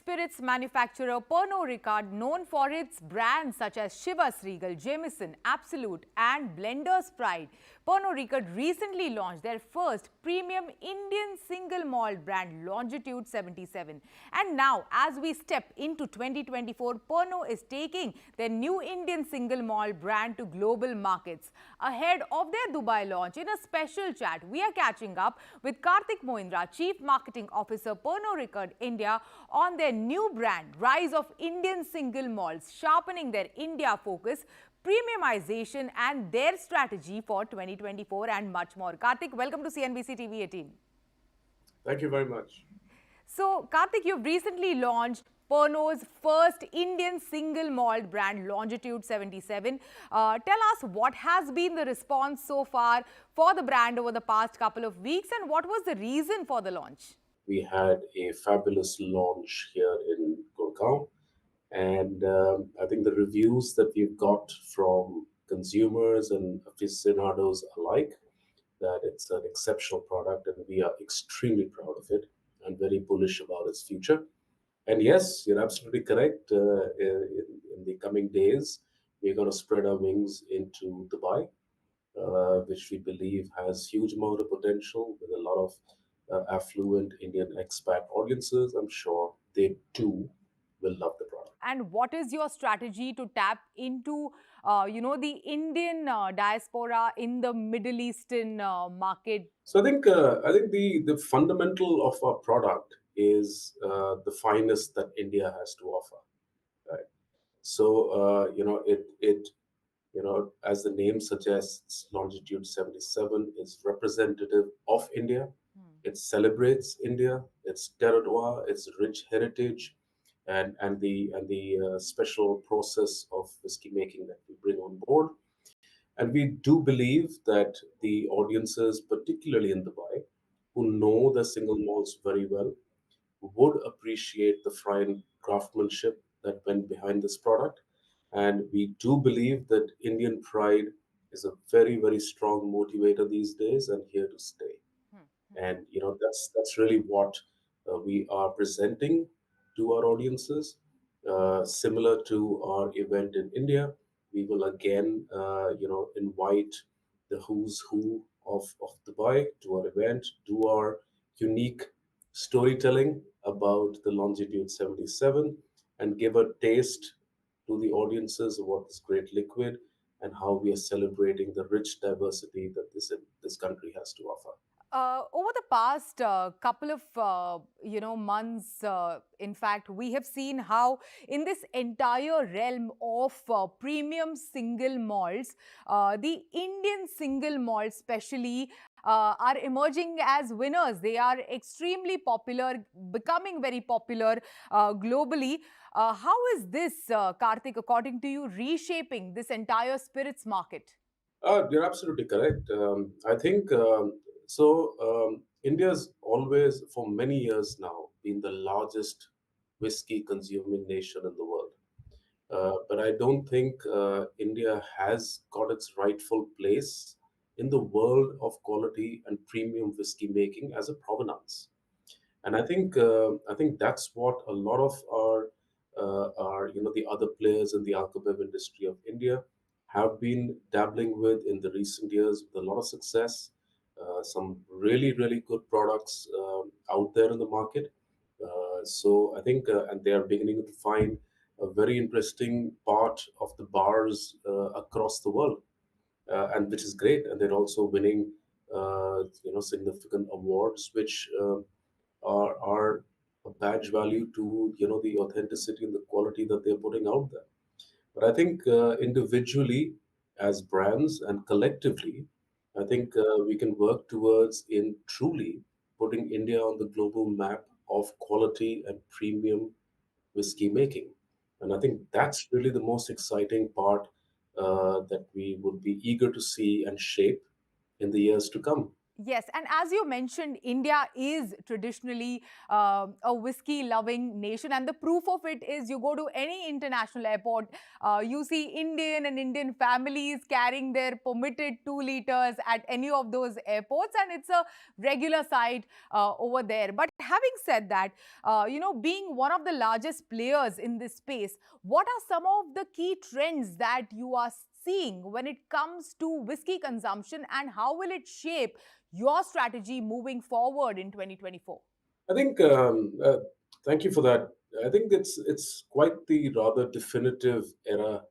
spirits manufacturer Pernod Ricard, known for its brands such as Chivas Regal, Jameson, Absolut and Blenders Pride, Pernod Ricard recently launched their first premium Indian single malt brand, Longitude 77. And now, as we step into 2024, Pernod is taking their new Indian single malt brand to global markets. Ahead of their Dubai launch, in a special chat, we are catching up with Kartik Mohindra, Chief Marketing Officer, Pernod Ricard India, on their new brand, Rise of Indian Single Malts, sharpening their India focus, premiumization and their strategy for 2024 and much more. Kartik, welcome to CNBC TV 18. Thank you very much. So, Kartik, you've recently launched Pernod's first Indian single malt brand, Longitude 77. Tell us what has been the response so far for the brand over the past couple of weeks and what was the reason for the launch? We had a fabulous launch here in Gurgaon, and I think the reviews that we've got from consumers and aficionados alike, that it's an exceptional product, and we are extremely proud of it and very bullish about its future. And yes, you're absolutely correct. In the coming days, we're going to spread our wings into Dubai, which we believe has huge amount of potential with a lot of affluent Indian expat audiences. I'm sure they too will love the product. And what is your strategy to tap into, the Indian diaspora in the Middle Eastern market? So I think the fundamental of our product is the finest that India has to offer. Right. So as the name suggests, Longitude 77 is representative of India. It celebrates India, its terroir, its rich heritage, and the special process of whiskey making that we bring on board. And we do believe that the audiences, particularly in Dubai, who know the single malts very well, would appreciate the fine craftsmanship that went behind this product. And we do believe that Indian pride is a very, very strong motivator these days and here to stay. And that's really what we are presenting to our audiences. Similar to our event in India, we will again, invite the who's who of Dubai to our event, do our unique storytelling about the Longitude 77, and give a taste to the audiences of what this great liquid and how we are celebrating the rich diversity that this country has to offer. Over the past couple of months, in fact, we have seen how in this entire realm of premium single malts, the Indian single malts, especially, are emerging as winners. They are extremely popular, becoming very popular globally. How is this, Kartik, according to you, reshaping this entire spirits market? You're absolutely correct. I think India's always, for many years now, been the largest whiskey consuming nation in the world. But I don't think India has got its rightful place in the world of quality and premium whiskey making as a provenance. And I think that's what a lot of our the other players in the alcohol industry of India have been dabbling with in the recent years with a lot of success. Some really good products out there in the market. So I think and they are beginning to find a very interesting part of the bars across the world, and which is great. And they're also winning significant awards, which are a badge value to the authenticity and the quality that they're putting out there. But I think individually, as brands and collectively, I think we can work towards in truly putting India on the global map of quality and premium whiskey making. And I think that's really the most exciting part that we would be eager to see and shape in the years to come. Yes, and as you mentioned, India is traditionally a whiskey loving nation, and the proof of it is you go to any international airport, you see Indian and Indian families carrying their permitted 2 liters at any of those airports, and it's a regular sight over there. But having said that, being one of the largest players in this space, what are some of the key trends that you are seeing when it comes to whiskey consumption, and how will it shape your strategy moving forward in 2024? I think, thank you for that. I think it's quite the rather definitive era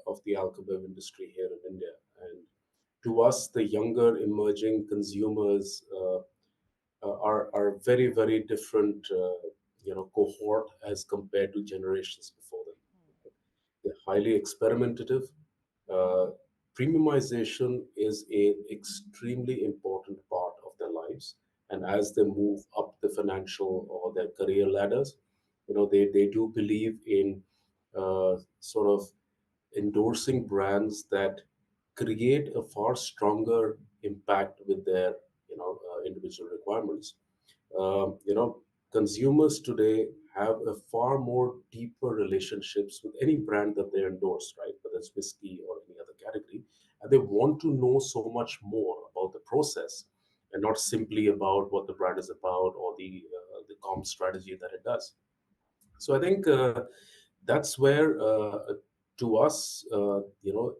of the alcohol industry here in India, and to us, the younger emerging consumers are very different, cohort as compared to generations before them. They're highly experimentative. Uh, Premiumization is a extremely important part of their lives, and as they move up the financial or their career ladders, they do believe in sort of endorsing brands that create a far stronger impact with their individual requirements. um, you know Consumers today have a far more deeper relationships with any brand that they endorse, right, whether it's whiskey or any other category, and they want to know so much more about the process and not simply about what the brand is about or the comp strategy that it does. So I think that's where, to us,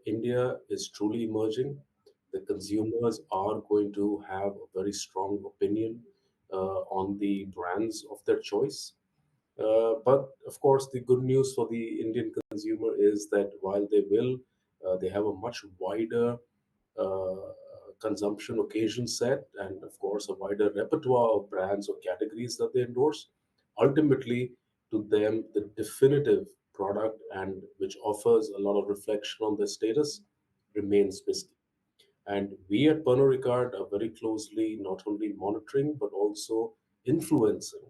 India is truly emerging. The consumers are going to have a very strong opinion on the brands of their choice. But of course, the good news for the Indian consumer is that while they have a much wider uh, consumption occasion set, and of course a wider repertoire of brands or categories that they endorse. Ultimately, to them, the definitive product and which offers a lot of reflection on their status remains whiskey. And we at Pernod Ricard are very closely not only monitoring but also influencing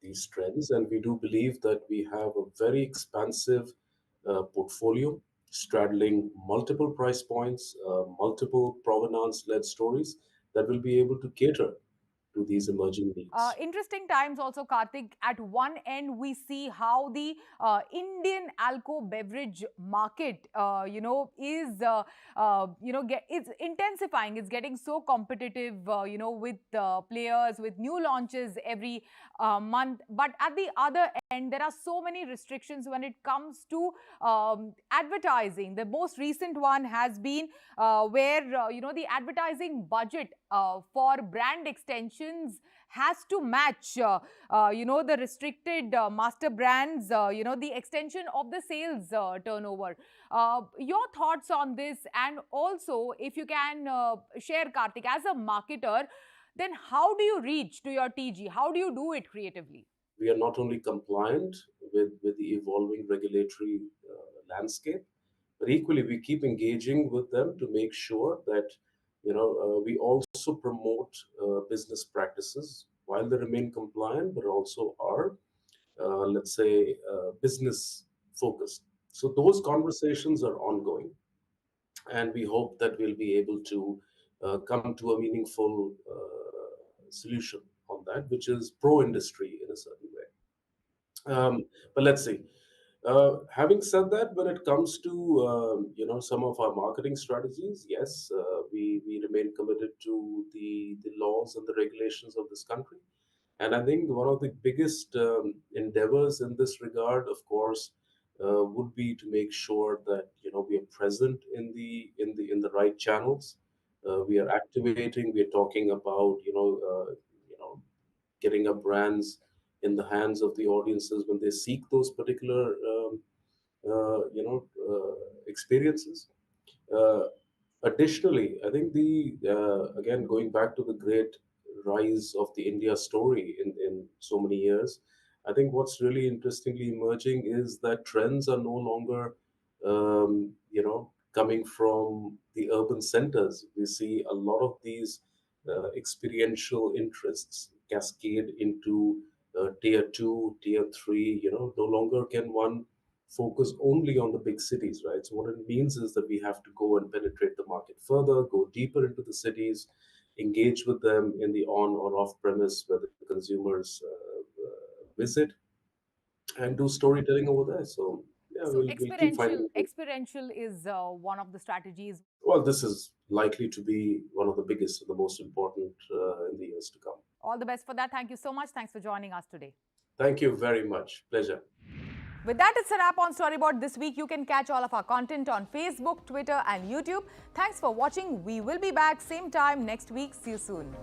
these trends. And we do believe that we have a very expansive portfolio straddling multiple price points, multiple provenance led stories that will be able to cater to these emerging needs. Interesting times also, Kartik. At one end, we see how the Indian alco beverage market, is, it's intensifying. It's getting so competitive, with players, with new launches every month. But at the other end, there are so many restrictions when it comes to advertising. The most recent one has been where, the advertising budget for brand extensions has to match, the restricted master brands, the extension of the sales turnover. Your thoughts on this, and also if you can share, Kartik, as a marketer, then how do you reach to your TG? How do you do it creatively? We are not only compliant with the evolving regulatory landscape, but equally we keep engaging with them to make sure that we also promote business practices while they remain compliant, but also are, let's say, business focused. So those conversations are ongoing, and we hope that we'll be able to come to a meaningful solution on that, which is pro industry in a certain way. But let's see. Having said that, when it comes to some of our marketing strategies, yes, we remain committed to the laws and the regulations of this country. And I think one of the biggest endeavors in this regard, of course, would be to make sure that we are present in the right channels. We are activating. We are talking about getting our brands in the hands of the audiences when they seek those particular experiences. Uh, Additionally, I think the again going back to the great rise of the India story in so many years, I think what's really interestingly emerging is that trends are no longer coming from the urban centers. We see a lot of these experiential interests cascade into tier two, tier three. No longer can one focus only on the big cities, right? So what it means is that we have to go and penetrate the market further, go deeper into the cities, engage with them in the on or off premise where the consumers visit, and do storytelling over there. So yeah, So we'll keep finding. experiential is one of the strategies. Well, this is likely to be one of the biggest and the most important in the years to come. All the best for that. Thank you so much. Thanks for joining us today. Thank you very much. Pleasure. With that, it's a wrap on Storyboard this week. You can catch all of our content on Facebook, Twitter, and YouTube. Thanks for watching. We will be back same time next week. See you soon.